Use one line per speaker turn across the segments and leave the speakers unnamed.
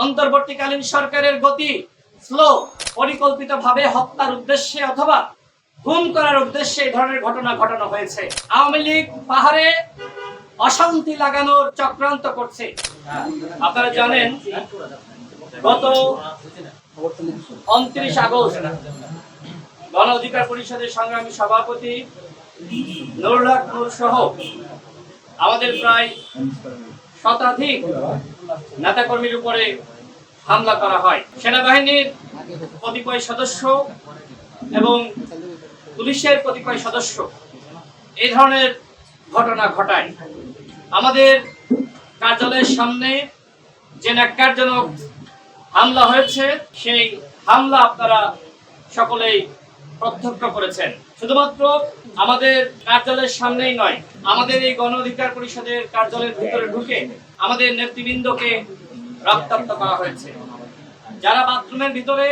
অন্তর্বর্তীকালীন সরকারের গতি স্লো। পরিকল্পিতভাবে হত্যার উদ্দেশ্যে অথবা খুন করার উদ্দেশ্যে এই ধরনের ঘটনা ঘটানো হয়েছে। আওয়ামী লীগ পাহাড়ে অশান্তি লাগানোর চক্রান্ত করছে। আপনারা জানেন গত 29 আগস্ট গণ অধিকার পরিষদের সংগ্রামী সভাপতি নুরুল হক নূর সহ আমাদের প্রায় শতাধিক নেতাকর্মীর উপরে হামলা করা হয়। সেনাবাহিনীর কতিপয় সদস্য এবং পুলিশের কতিপয় সদস্য এই ধরনের ঘটনা ঘটায়। আমাদের কার্যালয়ের সামনে যে ন্যাক্কারজনক হামলা হয়েছে সেই হামলা আপনারা সকলেই প্রত্যক্ষ করেছেন। শুধুমাত্র আমাদের কার্যালয়ের সামনেই নয়, আমাদের এই গণ অধিকার পরিষদের কার্যালয়ের ভিতরে ঢুকে আমাদের নেতৃবৃন্দকে রক্তাক্ত করা হয়েছে। যারা বাথরুমের ভিতরে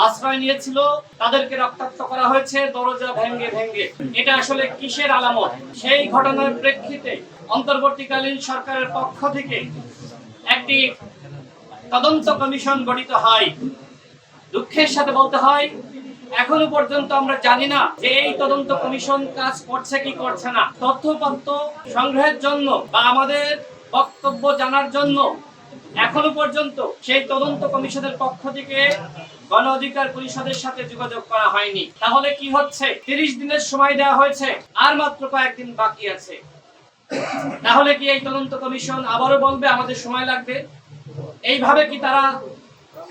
আশ্রয় নিয়েছিল তাদেরকে রক্তাক্ত করা হয়েছে দরজা ভেঙে ভেঙে। এটা আসলে কিসের আলামত? সেই ঘটনার প্রেক্ষিতে অন্তর্বর্তীকালীন সরকারের পক্ষ থেকে একটি তদন্ত কমিশন গঠিত হয়। দুঃখের সাথে বলতে হয়, এখনো পর্যন্ত আমরা জানি না যে এই তদন্ত কমিশন কাজ করছে কি করছে না। তথ্যপত্র সংগ্রহের জন্য বা আমাদের বক্তব্য জানার জন্য এখনো পর্যন্ত সেই তদন্ত কমিশনের পক্ষ থেকে গণ অধিকার পরিষদের সাথে যোগাযোগ করা হয়নি। তাহলে কি হচ্ছে? 30 দিনের সময় দেওয়া হয়েছে, আর মাত্র কয়েকদিন বাকি আছে। তাহলে কি এই তদন্ত কমিশন আবারও বলবে আমাদের সময় লাগবে? এইভাবে কি তারা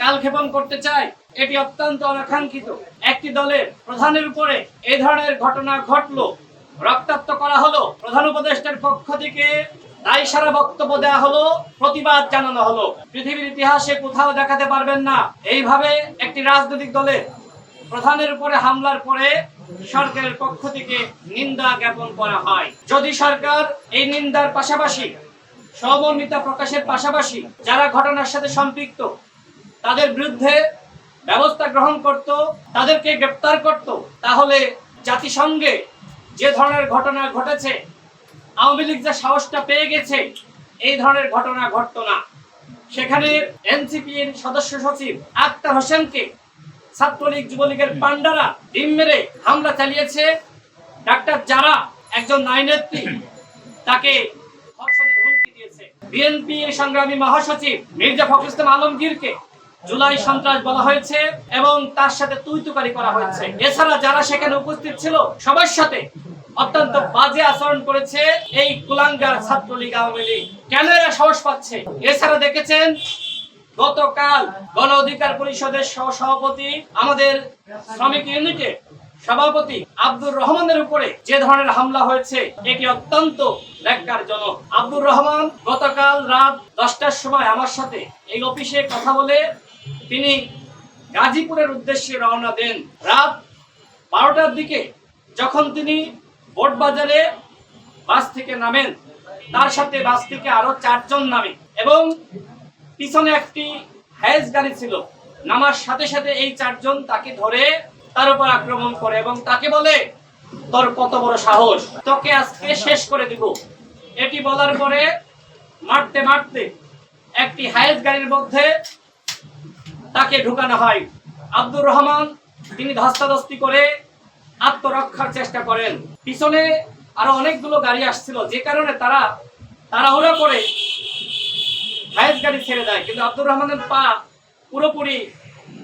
কালক্ষেপণ করতে চায়? এটি অত্যন্ত অনাকাঙ্ক্ষিত। একটি দলের প্রধানের উপরে এই ধরনের ঘটনা ঘটলো, রক্তাক্ত করা হলো, প্রধান উপদেষ্টার পক্ষ থেকে দায় সারা বক্তব্য দেওয়া হলো, প্রতিবাদ জানানো হলো। পৃথিবীর ইতিহাসে কোথাও দেখাতে পারবেন না এইভাবে একটি রাজনৈতিক দলের প্রধানের উপরে হামলার পরে সরকারের পক্ষ থেকে নিন্দা জ্ঞাপন করা হয়। যদি সরকার এই নিন্দার পাশাপাশি সহমর্মিতা প্রকাশের পাশাপাশি যারা ঘটনার সাথে সম্পৃক্ত তাদের বিরুদ্ধে ব্যবস্থা গ্রহণ করত, তাদেরকে গ্রেফতার করত, তাহলে জাতিসংঘে যে ধরনের ঘটনা ঘটেছে, আওয়ামী লীগ যে সাহসটা পেয়ে গেছে, এই ধরনের ঘটনা ঘটতো না। সেখানে এনসিপির সদস্য সচিব আক্তার হোসেনকে ছাত্রলীগ যুবলীগের পান্ডারা ডিম মেরে হামলা চালিয়েছে। ডাক্তার যারা একজন নারী নেত্রী, তাকে ধর্ষণের হুমকি দিয়েছে। বিএনপি সংগ্রামী মহাসচিব মির্জা ফখরুল ইসলাম আলমগীরকে জুলাই সন্ত্রাস বলা হয়েছে এবং তার সাথে তুইতুকারি করা হয়েছে। এছাড়া যারা সেখানে উপস্থিত ছিল সবার সাথে অত্যন্ত বাজে আচরণ করেছে এই কুলাঙ্গার ছাত্রলীগ আওয়ামী লীগ। কেন এরা সাহস পাচ্ছে? এছাড়া দেখেছেন গতকাল গণ অধিকার পরিষদের সভাপতি, আমাদের শ্রমিক ইউনিটের সভাপতি আব্দুর রহমানের উপরে যে ধরনের হামলা হয়েছে এটি অত্যন্ত ন্যাক্কারজনক। আব্দুর রহমান গতকাল রাত 10টার সময় আমার সাথে এই অফিসে কথা বলে তিনি গাজীপুরের উদ্দেশ্যে রওনা দেন। রাত 12টার দিকে যখন তিনি বোটবাজারে বাস থেকে নামেন, তার সাথে বাস থেকে আরো 4 জন নামে এবং পিছনে একটি হায়েস গাড়ি ছিল। নামার সাথে সাথে এই 4 জন তাকে ধরে তার উপর আক্রমণ করে এবং তাকে বলে, তোর কত বড় সাহস, তোকে আজকে শেষ করে দিব। এটি বলার পরে মারতে মারতে একটি হায়েস গাড়ির মধ্যে তাকে ঢুকানো হয়। আব্দুর রহমান তিনি ধস্তাধস্তি করে আত্মরক্ষার চেষ্টা করেন। পিছনে আরো অনেকগুলো গাড়ি আসছিল, যে কারণে তারা তাড়াহুড়া করে হায়েস গাড়ি ছেড়ে দেয়, কিন্তু আব্দুর রহমানের পা পুরোপুরি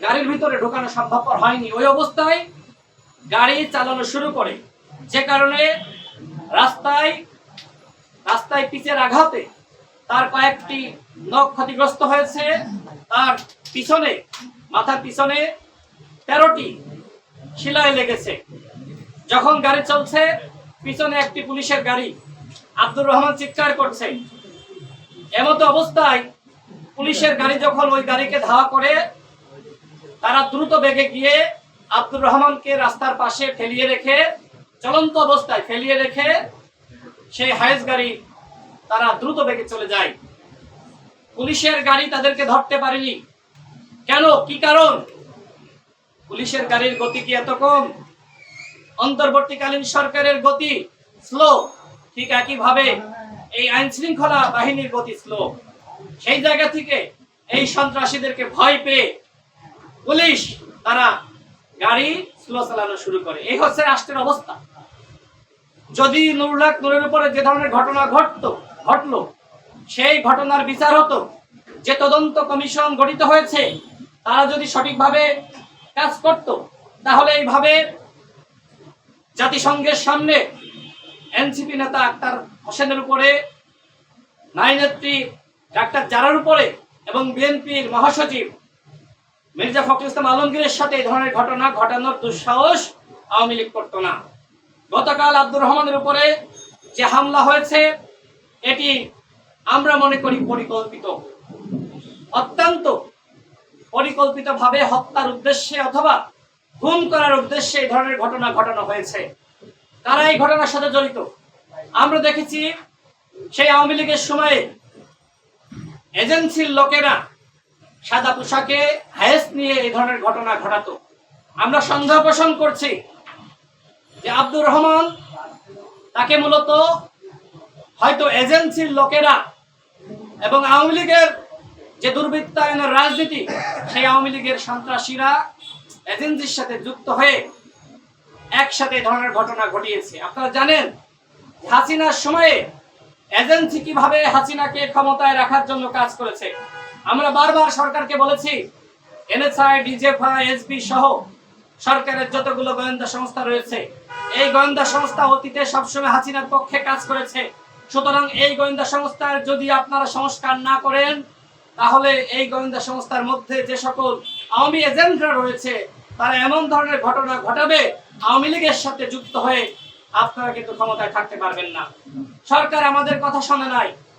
গাড়ির ভিতরে ঢোকানো সম্ভবপর হয়নি। ওই অবস্থায় গাড়ি চালানো শুরু করে, যে কারণে রাস্তায় পিচের আঘাতে তার কয়েকটি নখ ক্ষতিগ্রস্ত হয়েছে। তার পিছনে, মাথার পিছনে 13টি শিলায় লেগেছে। যখন গাড়ি চলছে, পিছনে একটি পুলিশের গাড়ি, আব্দুর রহমান চিৎকার করছে। এমতো অবস্থায় পুলিশের গাড়ি যখন ওই গাড়িকে ধাওয়া করে, তারা দ্রুত বেগে গিয়ে আব্দুর রহমানকে রাস্তার পাশে ফেলিয়ে রেখে, চলন্ত অবস্থায় ফেলিয়ে রেখে সেই হায়েস গাড়ি তারা দ্রুত বেগে চলে যায়। পুলিশের গাড়ি তাদেরকে ধরতে পারেনি। কেন? কি কারণ? পুলিশের গাড়ির গতি কি এত কম? অন্তর্বর্তীকালীন সরকারের গতি স্লো, ঠিক একইভাবে এই আইন শৃঙ্খলা বাহিনীর গতি স্লো। সেই জায়গা থেকে এই সন্ত্রাসীদেরকে ভয় পেয়ে পুলিশ তারা গাড়ি স্লো চালানো শুরু করে। এই হচ্ছে রাষ্ট্রের অবস্থা। যদি নুরুল হক নূরের উপরে যে ধরনের ঘটনা ঘটলো সেই ঘটনার বিচার হতো, যে তদন্ত কমিশন গঠিত হয়েছে তারা যদি সঠিকভাবে কাজ করত, তাহলে এইভাবে জাতিসংঘের সামনে এনসিপি নেতা আক্তার হোসেনের উপরে, নারী নেত্রী ডাক্তার জারার উপরে এবং বিএনপির মহাসচিব মির্জা ফখরুল ইসলাম আলমগীরের সাথে এই ধরনের ঘটনা ঘটানোর দুঃসাহস আওয়ামী লীগ করত না। গতকাল আব্দুর রহমানের উপরে যে হামলা হয়েছে এটি আমরা মনে করি পরিকল্পিত, অত্যন্ত পরিকল্পিতভাবে হত্যার উদ্দেশ্যে অথবা খুন করার উদ্দেশ্যে এই ধরনের ঘটনা ঘটানো হয়েছে। কারা এই ঘটনার সাথে জড়িত? আমরা দেখেছি সেই আওয়ামী লীগের সময়ে এজেন্সির লোকেরা সাদা পোশাকে হায়েস নিয়ে এই ধরনের ঘটনা ঘটাতো। আমরা সন্দেহ পোষণ করছি যে আব্দুর রহমান তাকে মূলত হয়তো এজেন্সির লোকেরা এবং আওয়ামী লীগের যে দুর্বৃত্তায়নের রাজনীতি, সেই আওয়ামী লীগের সন্ত্রাসীরা এজেন্সির সাথে যুক্ত হয়ে একসাথে এই ধরনের ঘটনা ঘটিয়েছে। আপনারা জানেন হাসিনার সময়ে এজেন্সি কিভাবে হাসিনাকে ক্ষমতায় রাখার জন্য কাজ করেছে। আমরা বারবার সরকারকে বলেছি এনএসআই, ডিজিএফআই, এসবি সহ সরকারের যতগুলো গোয়েন্দা সংস্থা রয়েছে, এই গোয়েন্দা সংস্থা অতীতে সবসময় হাসিনার পক্ষে কাজ করেছে। সুতরাং এই গোয়েন্দা সংস্থার যদি আপনারা সংস্কার না করেন, তাহলে এই গোয়েন্দা সংস্থার মধ্যে যে সকল আওয়ামী এজেন্টরা রয়েছে তারা এমন ধরনের ঘটনা ঘটাবে আওয়ামী লীগের সাথে যুক্ত হয়ে আপনারা কিন্তু ক্ষমতায় থাকতে পারবেন না। সরকার আমাদের কথা শোনে নাই।